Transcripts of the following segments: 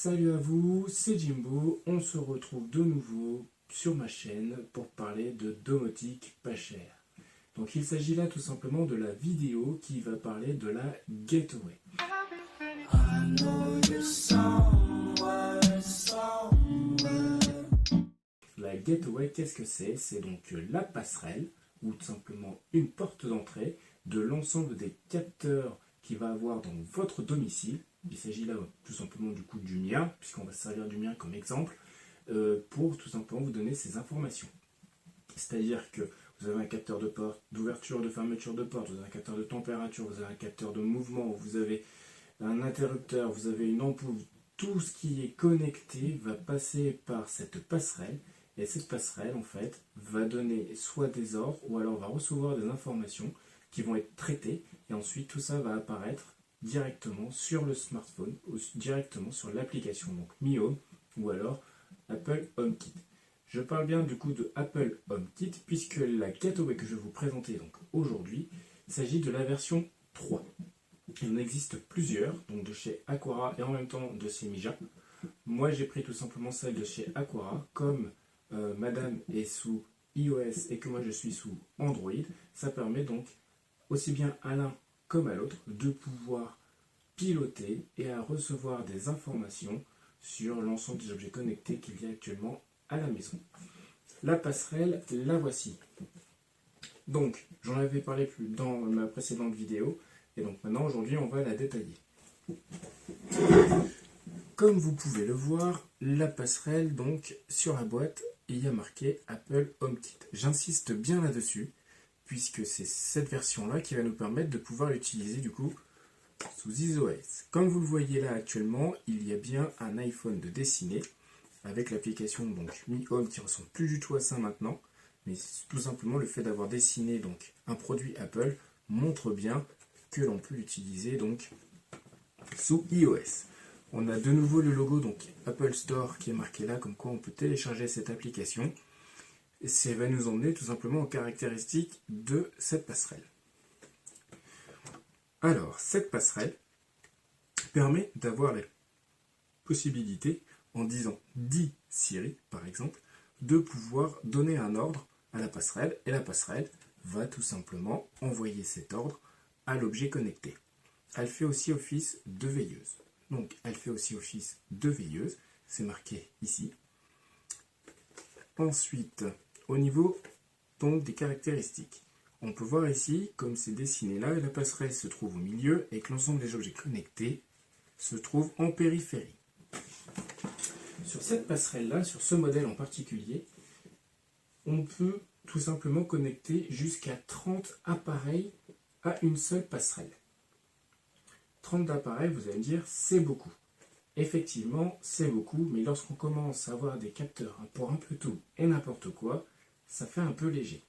Salut à vous, c'est Jimbo, on se retrouve de nouveau sur ma chaîne pour parler de domotique pas chère. Donc il s'agit là tout simplement de la vidéo qui va parler de la Gateway. La Gateway, qu'est-ce que c'est? C'est donc la passerelle, ou tout simplement une porte d'entrée de l'ensemble des capteurs qu'il va avoir dans votre domicile. Il s'agit là tout simplement du coup du mien, puisqu'on va se servir du mien comme exemple, pour tout simplement vous donner ces informations. C'est-à-dire que vous avez un capteur de porte, d'ouverture, de fermeture de porte, vous avez un capteur de température, vous avez un capteur de mouvement, vous avez un interrupteur, vous avez une ampoule, tout ce qui est connecté va passer par cette passerelle. Et cette passerelle, en fait, va donner soit des ordres, ou alors va recevoir des informations qui vont être traitées, et ensuite tout ça va apparaître directement sur le smartphone, ou directement sur l'application, donc Mi Home, ou alors Apple HomeKit. Je parle bien du coup de Apple HomeKit, puisque la Gateway que je vais vous présenter donc aujourd'hui, il s'agit de la version 3. Il en existe plusieurs, donc de chez Aqara et en même temps de chez Mija. Moi j'ai pris tout simplement celle de chez Aqara, comme Madame est sous iOS et que moi je suis sous Android, ça permet donc aussi bien à l'un comme à l'autre de pouvoir piloter et à recevoir des informations sur l'ensemble des objets connectés qu'il y a actuellement à la maison. La passerelle, la voici. Donc, j'en avais parlé plus dans ma précédente vidéo, et donc maintenant aujourd'hui on va la détailler. Comme vous pouvez le voir, la passerelle, donc sur la boîte, il y a marqué Apple HomeKit. J'insiste bien là-dessus, puisque c'est cette version-là qui va nous permettre de pouvoir l'utiliser du coup sous iOS. Comme vous le voyez là actuellement, il y a bien un iPhone de dessiné, avec l'application donc Mi Home qui ressemble plus du tout à ça maintenant, mais tout simplement le fait d'avoir dessiné donc un produit Apple montre bien que l'on peut l'utiliser donc sous iOS. On a de nouveau le logo donc Apple Store qui est marqué là, comme quoi on peut télécharger cette application. Et ça va nous emmener tout simplement aux caractéristiques de cette passerelle. Alors, cette passerelle permet d'avoir la possibilité, en disant « Dis Siri » par exemple, de pouvoir donner un ordre à la passerelle, et la passerelle va tout simplement envoyer cet ordre à l'objet connecté. Elle fait aussi office de veilleuse. Donc, elle fait aussi office de veilleuse, c'est marqué ici. Ensuite, au niveau donc, des caractéristiques, on peut voir ici, comme c'est dessiné là, la passerelle se trouve au milieu et que l'ensemble des objets connectés se trouve en périphérie. Sur cette passerelle-là, sur ce modèle en particulier, on peut tout simplement connecter jusqu'à 30 appareils à une seule passerelle. 30 appareils, vous allez me dire, c'est beaucoup. Effectivement, c'est beaucoup, mais lorsqu'on commence à avoir des capteurs pour un peu tout et n'importe quoi, ça fait un peu léger.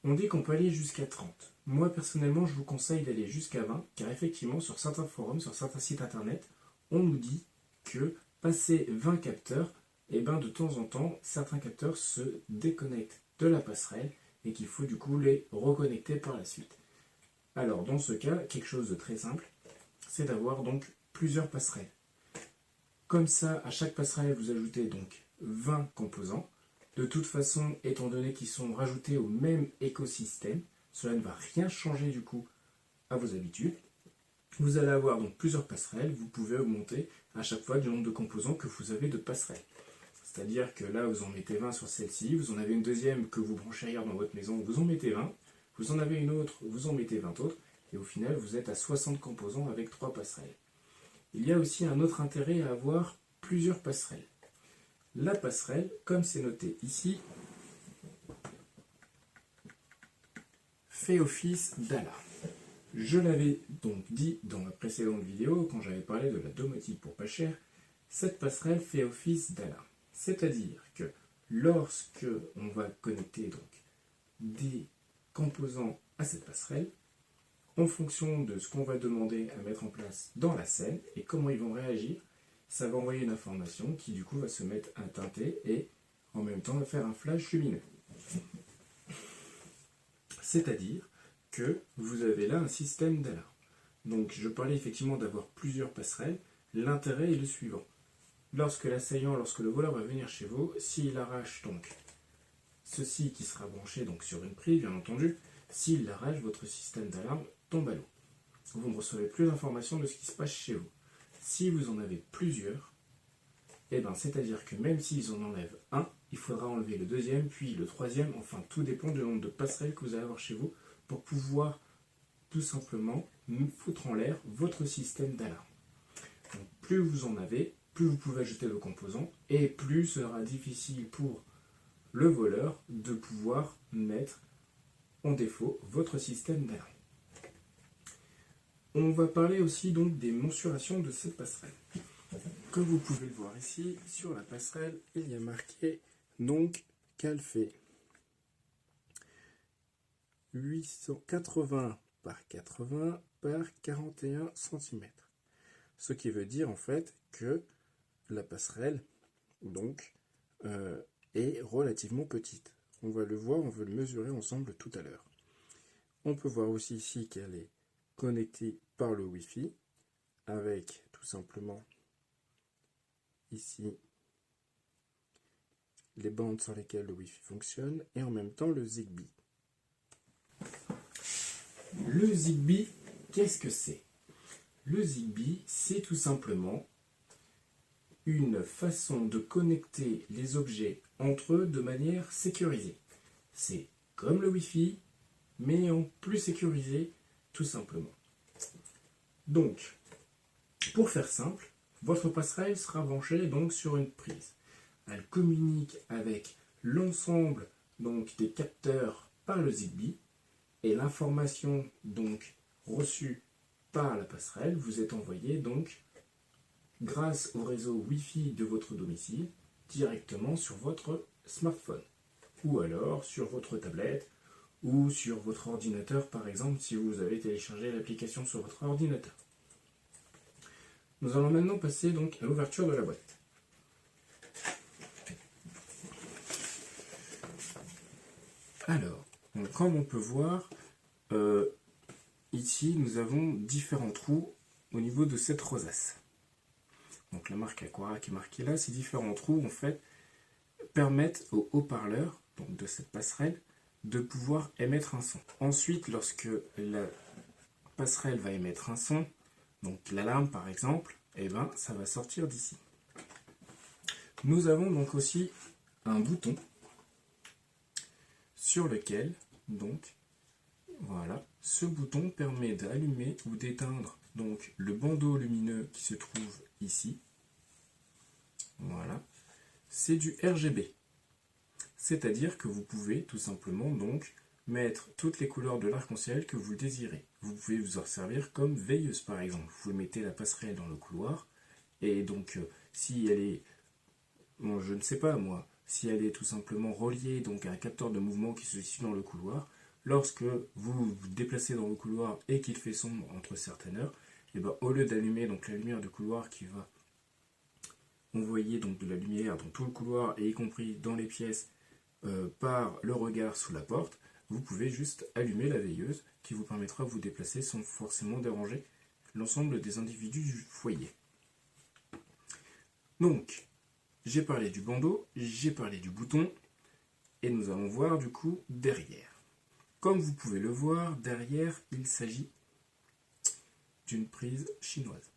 On dit qu'on peut aller jusqu'à 30. Moi, personnellement, je vous conseille d'aller jusqu'à 20, car effectivement, sur certains forums, sur certains sites internet, on nous dit que passer 20 capteurs, et ben de temps en temps, certains capteurs se déconnectent de la passerelle et qu'il faut du coup les reconnecter par la suite. Alors, dans ce cas, quelque chose de très simple, c'est d'avoir donc plusieurs passerelles. Comme ça, à chaque passerelle, vous ajoutez donc 20 composants. De toute façon, étant donné qu'ils sont rajoutés au même écosystème, cela ne va rien changer du coup à vos habitudes. Vous allez avoir donc plusieurs passerelles, vous pouvez augmenter à chaque fois le nombre de composants que vous avez de passerelles. C'est-à-dire que là, vous en mettez 20 sur celle-ci, vous en avez une deuxième que vous branchez ailleurs dans votre maison, vous en mettez 20, vous en avez une autre, vous en mettez 20 autres, et au final, vous êtes à 60 composants avec 3 passerelles. Il y a aussi un autre intérêt à avoir plusieurs passerelles. La passerelle, comme c'est noté ici, fait office d'alarme. Je l'avais donc dit dans ma précédente vidéo, quand j'avais parlé de la domotique pour pas cher, cette passerelle fait office d'alarme. C'est-à-dire que lorsque on va connecter donc des composants à cette passerelle, en fonction de ce qu'on va demander à mettre en place dans la scène et comment ils vont réagir, ça va envoyer une information qui du coup va se mettre à teinter et en même temps va faire un flash lumineux. C'est-à-dire que vous avez là un système d'alarme. Donc je parlais effectivement d'avoir plusieurs passerelles. L'intérêt est le suivant. lorsque l'assaillant, lorsque le voleur va venir chez vous, s'il arrache donc ceci qui sera branché donc sur une prise, bien entendu, s'il l'arrache, votre système d'alarme tombe à l'eau. Vous ne recevez plus d'informations de ce qui se passe chez vous. Si vous en avez plusieurs, eh ben, c'est-à-dire que même s'ils en enlèvent un, il faudra enlever le deuxième, puis le troisième, enfin tout dépend du nombre de passerelles que vous allez avoir chez vous pour pouvoir tout simplement foutre en l'air votre système d'alarme. Donc, plus vous en avez, plus vous pouvez ajouter vos composants, et plus sera difficile pour le voleur de pouvoir mettre en défaut votre système d'alarme. On va parler aussi donc des mensurations de cette passerelle. Comme vous pouvez le voir ici, sur la passerelle, il y a marqué donc qu'elle fait 880 par 80 par 41 cm. Ce qui veut dire en fait que la passerelle donc est relativement petite. On va le voir, on va le mesurer ensemble tout à l'heure. On peut voir aussi ici qu'elle est connectée par le Wi-Fi avec tout simplement ici les bandes sur lesquelles le Wi-Fi fonctionne et en même temps le Zigbee. Le Zigbee, qu'est-ce que c'est? Le Zigbee, c'est tout simplement une façon de connecter les objets entre eux de manière sécurisée. C'est comme le Wi-Fi, mais en plus sécurisé, tout simplement. Donc, pour faire simple, votre passerelle sera branchée donc sur une prise. Elle communique avec l'ensemble donc des capteurs par le Zigbee et l'information donc reçue par la passerelle vous est envoyée donc grâce au réseau Wi-Fi de votre domicile directement sur votre smartphone ou alors sur votre tablette ou sur votre ordinateur par exemple si vous avez téléchargé l'application sur votre ordinateur. Nous allons maintenant passer donc à l'ouverture de la boîte. Alors, comme on peut voir, ici nous avons différents trous au niveau de cette rosace. Donc la marque Aquara qui est marquée là, ces différents trous en fait permettent au haut-parleur donc de cette passerelle de pouvoir émettre un son. Ensuite, lorsque la passerelle va émettre un son, donc l'alarme par exemple, eh ben, ça va sortir d'ici. Nous avons donc aussi un bouton sur lequel, donc, voilà, ce bouton permet d'allumer ou d'éteindre donc le bandeau lumineux qui se trouve ici. Voilà, c'est du RGB. C'est-à-dire que vous pouvez tout simplement donc mettre toutes les couleurs de l'arc-en-ciel que vous désirez. Vous pouvez vous en servir comme veilleuse par exemple. Vous mettez la passerelle dans le couloir et donc si elle est, bon, je ne sais pas moi, si elle est tout simplement reliée donc à un capteur de mouvement qui se situe dans le couloir, lorsque vous vous déplacez dans le couloir et qu'il fait sombre entre certaines heures, et ben, au lieu d'allumer donc la lumière du couloir qui va envoyer donc de la lumière dans tout le couloir et y compris dans les pièces par le regard sous la porte, vous pouvez juste allumer la veilleuse qui vous permettra de vous déplacer sans forcément déranger l'ensemble des individus du foyer. Donc, j'ai parlé du bandeau, j'ai parlé du bouton, et nous allons voir du coup derrière. Comme vous pouvez le voir, derrière, il s'agit d'une prise chinoise.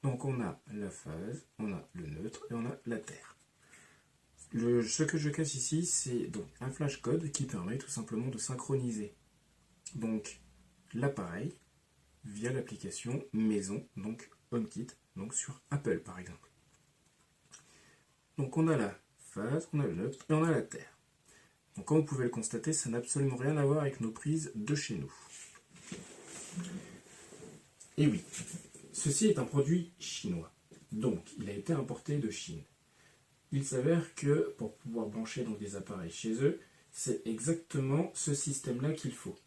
Donc on a la phase, on a le neutre et on a la terre. Ce que je cache ici, c'est donc un flash code qui permet tout simplement de synchroniser donc l'appareil via l'application maison, donc HomeKit, donc sur Apple par exemple. Donc on a la phase, on a le neutre et on a la terre. Donc comme vous pouvez le constater, ça n'a absolument rien à voir avec nos prises de chez nous. Et oui, ceci est un produit chinois, donc il a été importé de Chine. Il s'avère que pour pouvoir brancher donc des appareils chez eux, c'est exactement ce système-là qu'il faut,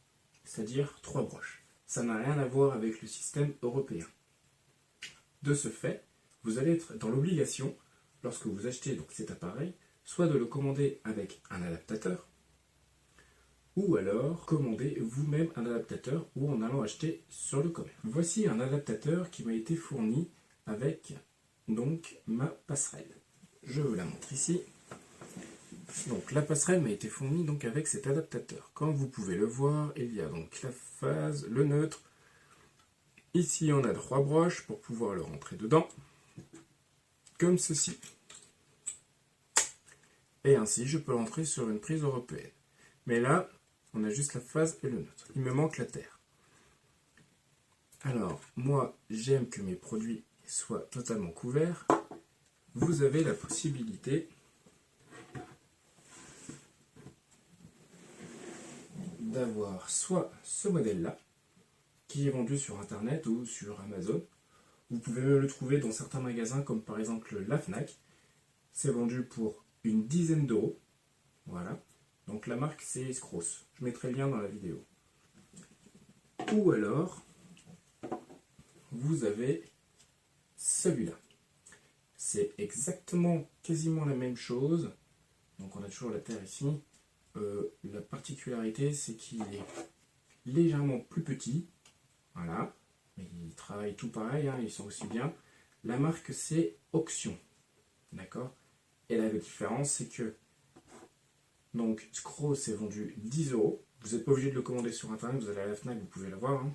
c'est-à-dire 3 broches. Ça n'a rien à voir avec le système européen. De ce fait, vous allez être dans l'obligation, lorsque vous achetez donc cet appareil, soit de le commander avec un adaptateur, ou alors commander vous-même un adaptateur ou en allant acheter sur le commerce. Voici un adaptateur qui m'a été fourni avec donc ma passerelle. Je vous la montre ici. Donc la passerelle m'a été fournie donc avec cet adaptateur. Comme vous pouvez le voir, il y a donc la phase, le neutre. Ici on a 3 broches pour pouvoir le rentrer dedans, comme ceci. Et ainsi je peux le rentrer sur une prise européenne. Mais là, on a juste la phase et le neutre. Il me manque la terre. Alors, moi, j'aime que mes produits soient totalement couverts. Vous avez la possibilité d'avoir soit ce modèle-là, qui est vendu sur Internet ou sur Amazon. Vous pouvez le trouver dans certains magasins, comme par exemple la Fnac. C'est vendu pour une dizaine d'euros. Voilà. Donc la marque, c'est Scros. Je mettrai le lien dans la vidéo. Ou alors, vous avez celui-là. C'est exactement, quasiment la même chose. Donc on a toujours la terre ici. La particularité, c'est qu'il est légèrement plus petit. Voilà. Mais ils travaillent tout pareil, hein, ils sont aussi bien. La marque, c'est Auction. D'accord. Et la différence, c'est que donc Scros est vendu 10 euros. Vous n'êtes pas obligé de le commander sur Internet, vous allez à la Fnac, vous pouvez l'avoir. Hein.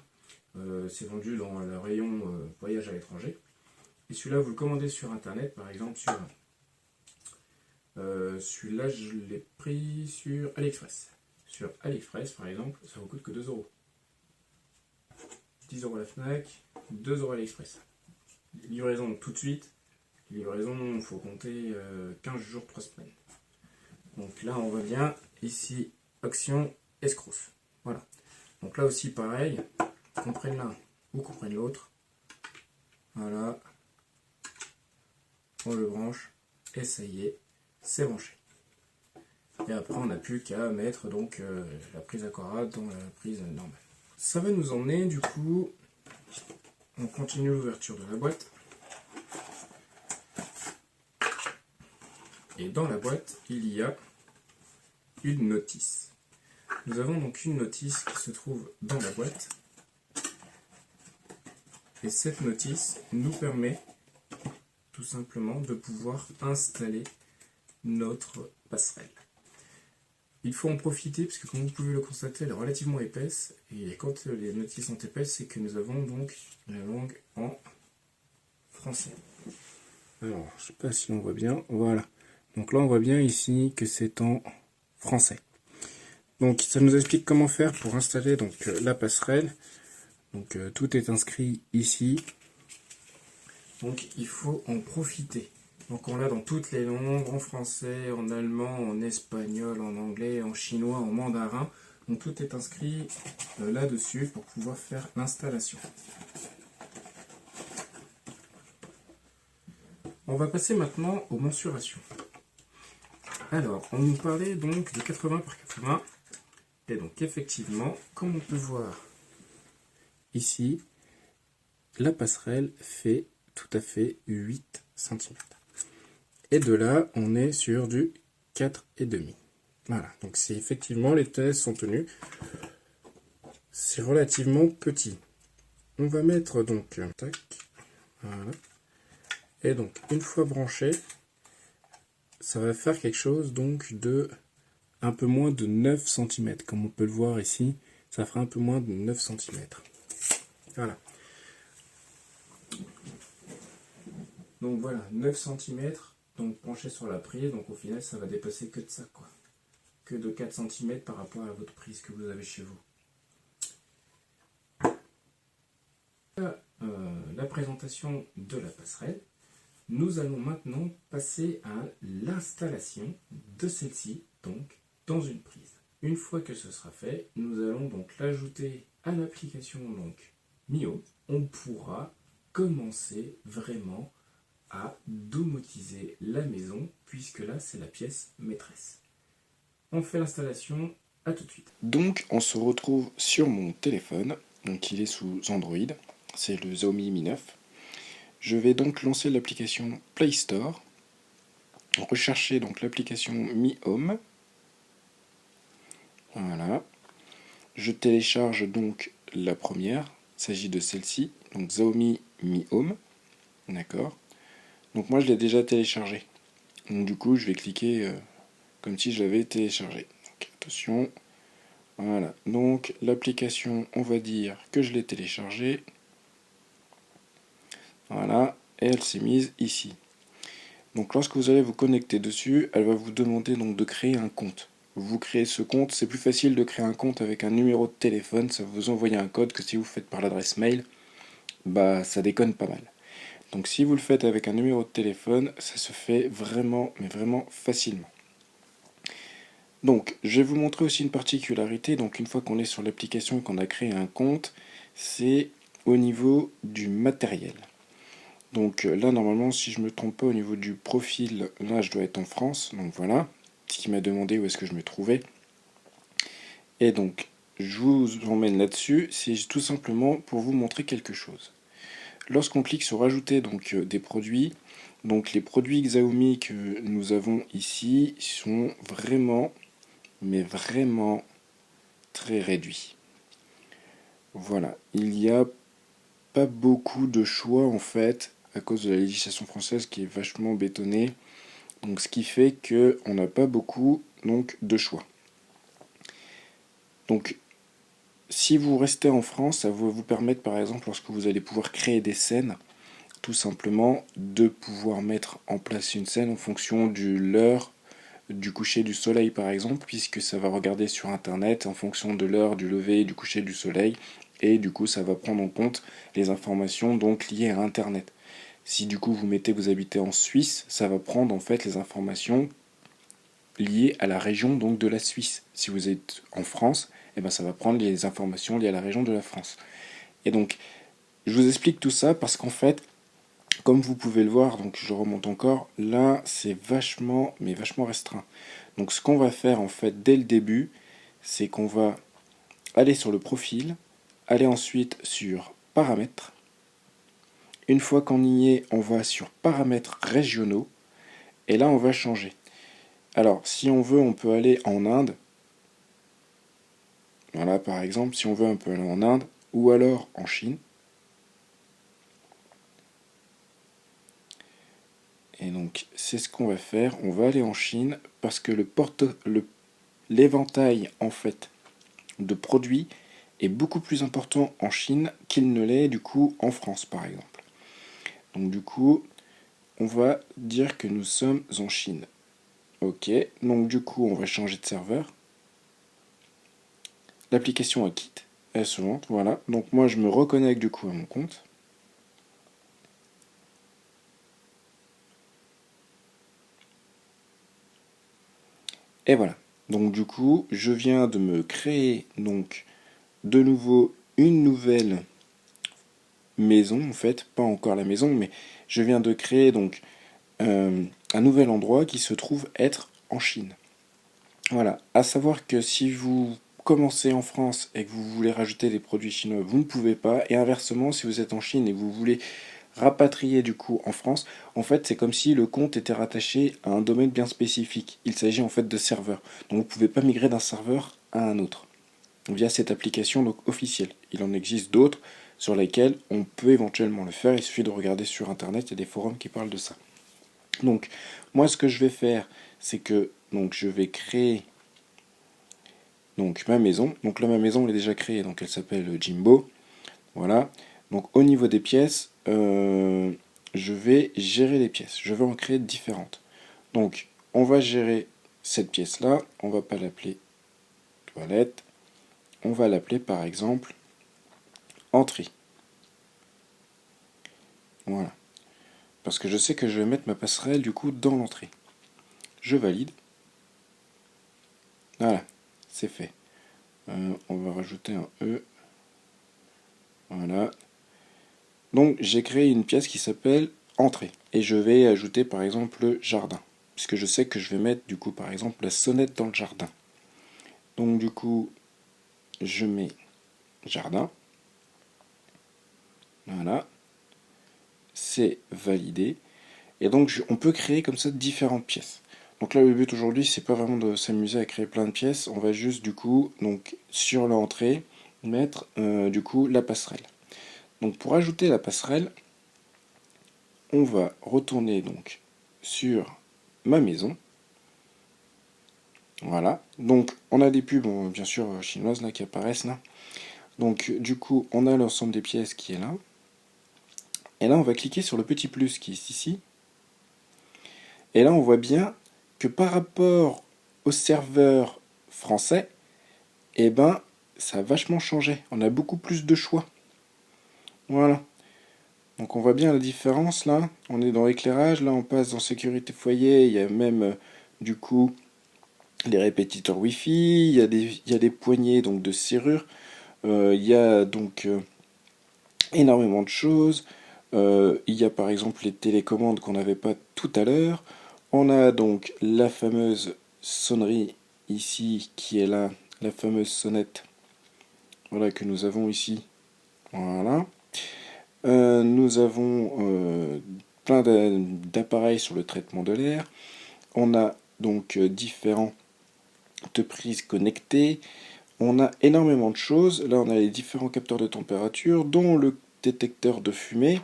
C'est vendu dans le rayon voyage à l'étranger. Et celui-là, vous le commandez sur Internet, par exemple sur... celui-là, je l'ai pris sur AliExpress. Sur AliExpress, par exemple, ça vous coûte que 2 euros. 10 euros à la Fnac, 2 euros à AliExpress. Livraison tout de suite. Livraison, il faut compter 15 jours, 3 semaines. Donc là, on voit bien, ici, Auction, Scros. Voilà. Donc là aussi, pareil, qu'on prenne l'un ou qu'on prenne l'autre. Voilà. On le branche, et ça y est, c'est branché. Et après, on n'a plus qu'à mettre donc la prise Aquarad dans la prise normale. Ça va nous emmener, du coup, on continue l'ouverture de la boîte. Et dans la boîte, il y a une notice. Nous avons donc une notice qui se trouve dans la boîte. Et cette notice nous permet tout simplement de pouvoir installer notre passerelle. Il faut en profiter parce que comme vous pouvez le constater, elle est relativement épaisse. Et quand les notices sont épaisses, c'est que nous avons donc la langue en français. Alors, je ne sais pas si on voit bien. Voilà. Donc là, on voit bien ici que c'est en français. Donc, ça nous explique comment faire pour installer donc la passerelle. Donc, tout est inscrit ici. Donc, il faut en profiter. Donc, on l'a dans toutes les langues, en français, en allemand, en espagnol, en anglais, en chinois, en mandarin. Donc, tout est inscrit là-dessus pour pouvoir faire l'installation. On va passer maintenant aux mensurations. Alors, on nous parlait donc de 80 par 80. Et donc, effectivement, comme on peut voir ici, la passerelle fait tout à fait 8 cm. Et de là, on est sur du 4,5. Voilà, donc c'est effectivement, les tests sont tenus. C'est relativement petit. On va mettre donc, tac, voilà. Et donc, une fois branché, ça va faire quelque chose donc de un peu moins de 9 cm. Comme on peut le voir ici, ça fera un peu moins de 9 cm. Voilà. Donc voilà, 9 cm, donc penché sur la prise, donc au final ça va dépasser que de ça, quoi. Que de 4 cm par rapport à votre prise que vous avez chez vous. La présentation de la passerelle. Nous allons maintenant passer à l'installation de celle-ci, donc dans une prise. Une fois que ce sera fait, nous allons donc l'ajouter à l'application donc Mio. On pourra commencer vraiment à domotiser la maison, puisque là c'est la pièce maîtresse. On fait l'installation, à tout de suite. Donc on se retrouve sur mon téléphone, donc il est sous Android, c'est le Xiaomi Mi 9. Je vais donc lancer l'application Play Store, rechercher donc l'application Mi Home. Voilà. Je télécharge donc la première, il s'agit de celle-ci, donc Xiaomi Mi Home. D'accord. Donc moi je l'ai déjà téléchargé. Donc du coup je vais cliquer comme si je l'avais téléchargé. Donc attention, voilà. Donc l'application, on va dire que je l'ai téléchargée. Voilà, et elle s'est mise ici. Donc lorsque vous allez vous connecter dessus, elle va vous demander donc de créer un compte. Vous créez ce compte, c'est plus facile de créer un compte avec un numéro de téléphone, ça va vous envoyer un code que si vous faites par l'adresse mail, bah ça déconne pas mal. Donc si vous le faites avec un numéro de téléphone, ça se fait vraiment, mais vraiment facilement. Donc je vais vous montrer aussi une particularité, donc une fois qu'on est sur l'application et qu'on a créé un compte, c'est au niveau du matériel. Donc là, normalement, si je ne me trompe pas au niveau du profil, là, je dois être en France. Donc voilà, ce qui m'a demandé où est-ce que je me trouvais. Et donc, je vous emmène là-dessus. C'est tout simplement pour vous montrer quelque chose. Lorsqu'on clique sur Ajouter donc, des produits, donc les produits Xiaomi que nous avons ici sont vraiment, mais vraiment très réduits. Voilà, il n'y a pas beaucoup de choix en fait, à cause de la législation française qui est vachement bétonnée. Donc, ce qui fait qu'on n'a pas beaucoup donc, de choix. Donc, si vous restez en France, ça va vous permettre, par exemple, lorsque vous allez pouvoir créer des scènes, tout simplement de pouvoir mettre en place une scène en fonction de l'heure du coucher du soleil, par exemple, puisque ça va regarder sur Internet en fonction de l'heure du lever et du coucher du soleil, et du coup, ça va prendre en compte les informations donc liées à Internet. Si du coup vous mettez vous habitez en Suisse, ça va prendre en fait les informations liées à la région donc de la Suisse. Si vous êtes en France, eh ben, ça va prendre les informations liées à la région de la France. Et donc, je vous explique tout ça parce qu'en fait, comme vous pouvez le voir, donc je remonte encore, là c'est vachement, mais vachement restreint. Donc ce qu'on va faire en fait dès le début, c'est qu'on va aller sur le profil, aller ensuite sur paramètres. Une fois qu'on y est, on va sur paramètres régionaux, et là on va changer. Alors si on veut, on peut aller en Inde. Voilà, par exemple, si on veut, on peut aller en Inde ou alors en Chine. Et donc, c'est ce qu'on va faire. On va aller en Chine parce que l'éventail en fait de produits est beaucoup plus important en Chine qu'il ne l'est du coup en France, par exemple. Donc du coup, on va dire que nous sommes en Chine. Ok, donc du coup, on va changer de serveur. L'application a quitte, elle se monte, voilà. Donc moi, je me reconnecte du coup à mon compte. Et voilà. Donc du coup, je viens de me créer donc de nouveau une nouvelle maison en fait, pas encore la maison, mais je viens de créer donc un nouvel endroit qui se trouve être en Chine. Voilà. À savoir que si vous commencez en France et que vous voulez rajouter des produits chinois, vous ne pouvez pas. Et inversement, si vous êtes en Chine et que vous voulez rapatrier du coup en France, en fait c'est comme si le compte était rattaché à un domaine bien spécifique. Il s'agit en fait de serveurs. Donc vous ne pouvez pas migrer d'un serveur à un autre via cette application donc officielle. Il en existe d'autres sur lesquelles on peut éventuellement le faire. Il suffit de regarder sur internet, il y a des forums qui parlent de ça. Donc moi ce que je vais faire, c'est que donc je vais créer donc ma maison. Donc là ma maison elle est déjà créée, donc elle s'appelle Jimbo. Voilà. Donc au niveau des pièces, je vais gérer les pièces. Je vais en créer différentes. Donc on va gérer cette pièce-là. On va pas l'appeler toilette. On va l'appeler par exemple entrée. Voilà. Parce que je sais que je vais mettre ma passerelle du coup dans l'entrée. Je valide. Voilà, c'est fait. On va rajouter un E. Voilà. Donc j'ai créé une pièce qui s'appelle entrée. Et je vais ajouter par exemple le jardin. Puisque je sais que je vais mettre du coup par exemple la sonnette dans le jardin. Donc du coup, je mets jardin. Voilà. C'est validé. Et donc on peut créer comme ça différentes pièces. Donc là le but aujourd'hui c'est pas vraiment de s'amuser à créer plein de pièces, on va juste du coup donc sur l'entrée mettre du coup la passerelle. Donc pour ajouter la passerelle, on va retourner donc sur ma maison. Voilà, donc on a des pubs, bon, bien sûr chinoises là qui apparaissent là. Donc du coup on a l'ensemble des pièces qui est là. Et là on va cliquer sur le petit plus qui est ici. Et là on voit bien que par rapport au serveur français, eh ben ça a vachement changé. On a beaucoup plus de choix. Voilà. Donc on voit bien la différence là. On est dans éclairage, là on passe dans sécurité foyer, il y a même du coup les répétiteurs Wi-Fi, il y a des poignées donc de serrure, il y a donc énormément de choses. Il y a par exemple les télécommandes qu'on n'avait pas tout à l'heure. On a donc la fameuse sonnerie ici qui est là, la fameuse sonnette, voilà, que nous avons ici. Voilà. Nous avons plein d'appareils sur le traitement de l'air. On a donc différentes prises connectées. On a énormément de choses. Là, on a les différents capteurs de température, dont le détecteur de fumée.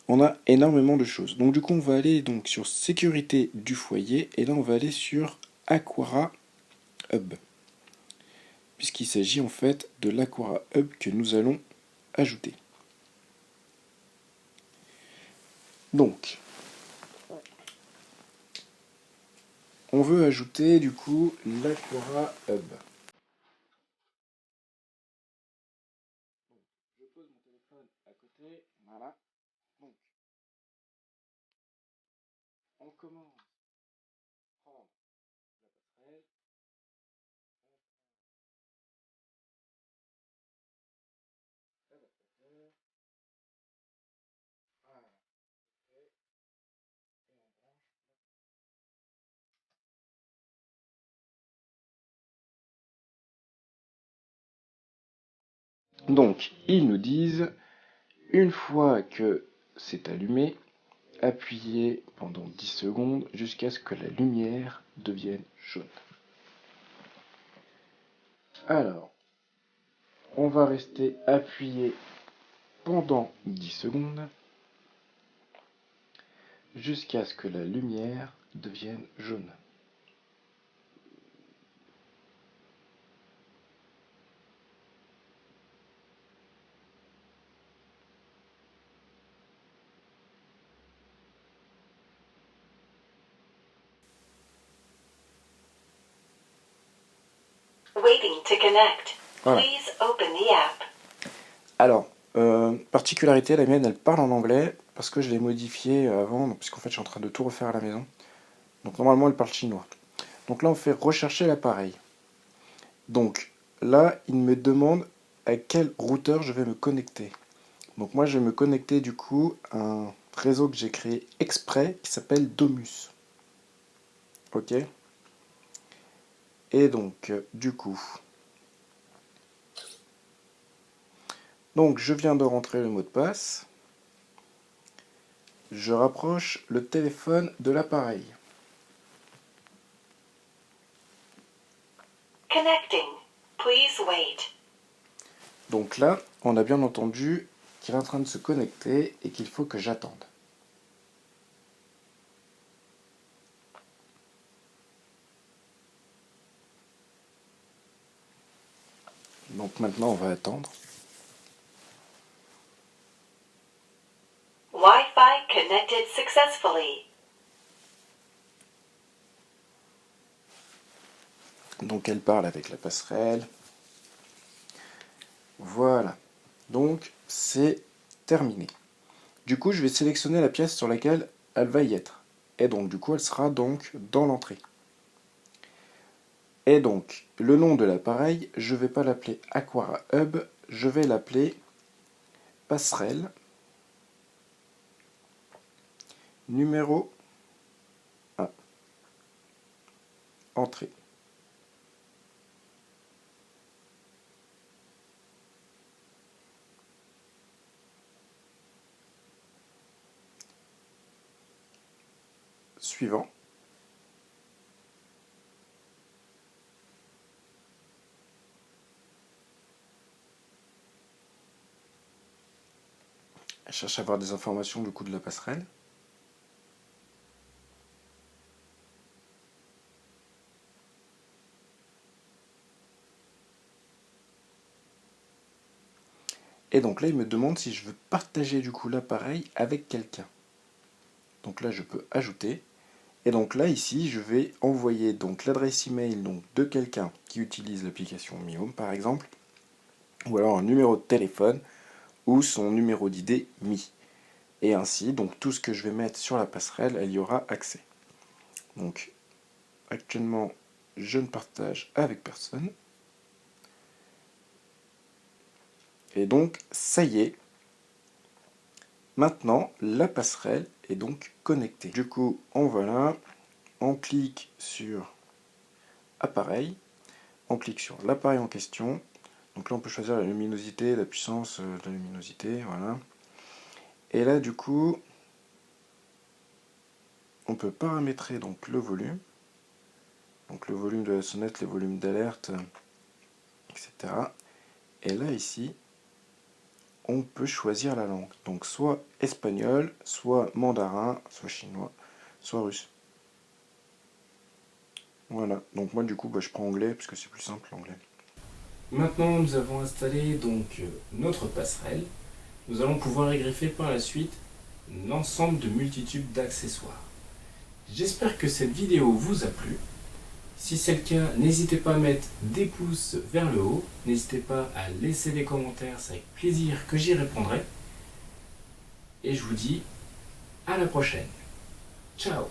On a énormément de choses. Donc du coup, on va aller donc sur sécurité du foyer et là, on va aller sur Aquara Hub, puisqu'il s'agit en fait de l'Aquara Hub que nous allons ajouter. Donc, on veut ajouter du coup l'Aquara Hub. Je pose mon téléphone à côté, voilà. Donc, on commence à prendre la passerelle. Voilà. Donc, ils nous disent, une fois que c'est allumé, appuyez pendant 10 secondes jusqu'à ce que la lumière devienne jaune. Alors, on va rester appuyé pendant 10 secondes jusqu'à ce que la lumière devienne jaune. Waiting to connect. Voilà. Please open the app. Alors, particularité, la mienne, elle parle en anglais parce que je l'ai modifiée avant, puisqu'en fait, je suis en train de tout refaire à la maison. Donc, normalement, elle parle chinois. Donc là, on fait rechercher l'appareil. Donc là, il me demande à quel routeur je vais me connecter. Donc moi, je vais me connecter du coup à un réseau que j'ai créé exprès qui s'appelle Domus. Ok. Et donc, du coup, donc je viens de rentrer le mot de passe. Je rapproche le téléphone de l'appareil. Connecting. Please wait. Donc là, on a bien entendu qu'il est en train de se connecter et qu'il faut que j'attende. Donc maintenant, on va attendre. Wi-Fi connected successfully. Donc elle parle avec la passerelle. Voilà. Donc c'est terminé. Du coup, je vais sélectionner la pièce sur laquelle elle va y être. Et donc, du coup, elle sera donc dans l'entrée. Et donc, le nom de l'appareil, je ne vais pas l'appeler Aquara Hub, je vais l'appeler passerelle numéro 1. Entrée. Suivant. Je cherche à avoir des informations du coup de la passerelle. Et donc là, il me demande si je veux partager du coup l'appareil avec quelqu'un. Donc là, je peux ajouter. Et donc là, ici, je vais envoyer donc l'adresse email donc, de quelqu'un qui utilise l'application Mi Home, par exemple, ou alors un numéro de téléphone ou son numéro d'ID Mi. Et ainsi, donc tout ce que je vais mettre sur la passerelle, elle y aura accès. Donc, actuellement, je ne partage avec personne. Et donc, ça y est. Maintenant, la passerelle est donc connectée. Du coup, on va là, on clique sur appareil, on clique sur l'appareil en question. Donc là, on peut choisir la luminosité, la puissance de la luminosité, voilà. Et là, du coup, on peut paramétrer donc le volume. Donc le volume de la sonnette, les volumes d'alerte, etc. Et là, ici, on peut choisir la langue. Donc soit espagnol, soit mandarin, soit chinois, soit russe. Voilà, donc moi du coup je prends anglais parce que c'est plus simple l'anglais. Maintenant, nous avons installé donc notre passerelle. Nous allons pouvoir y greffer par la suite l'ensemble de multitudes d'accessoires. J'espère que cette vidéo vous a plu. Si c'est le cas, n'hésitez pas à mettre des pouces vers le haut. N'hésitez pas à laisser des commentaires, c'est avec plaisir que j'y répondrai. Et je vous dis à la prochaine. Ciao!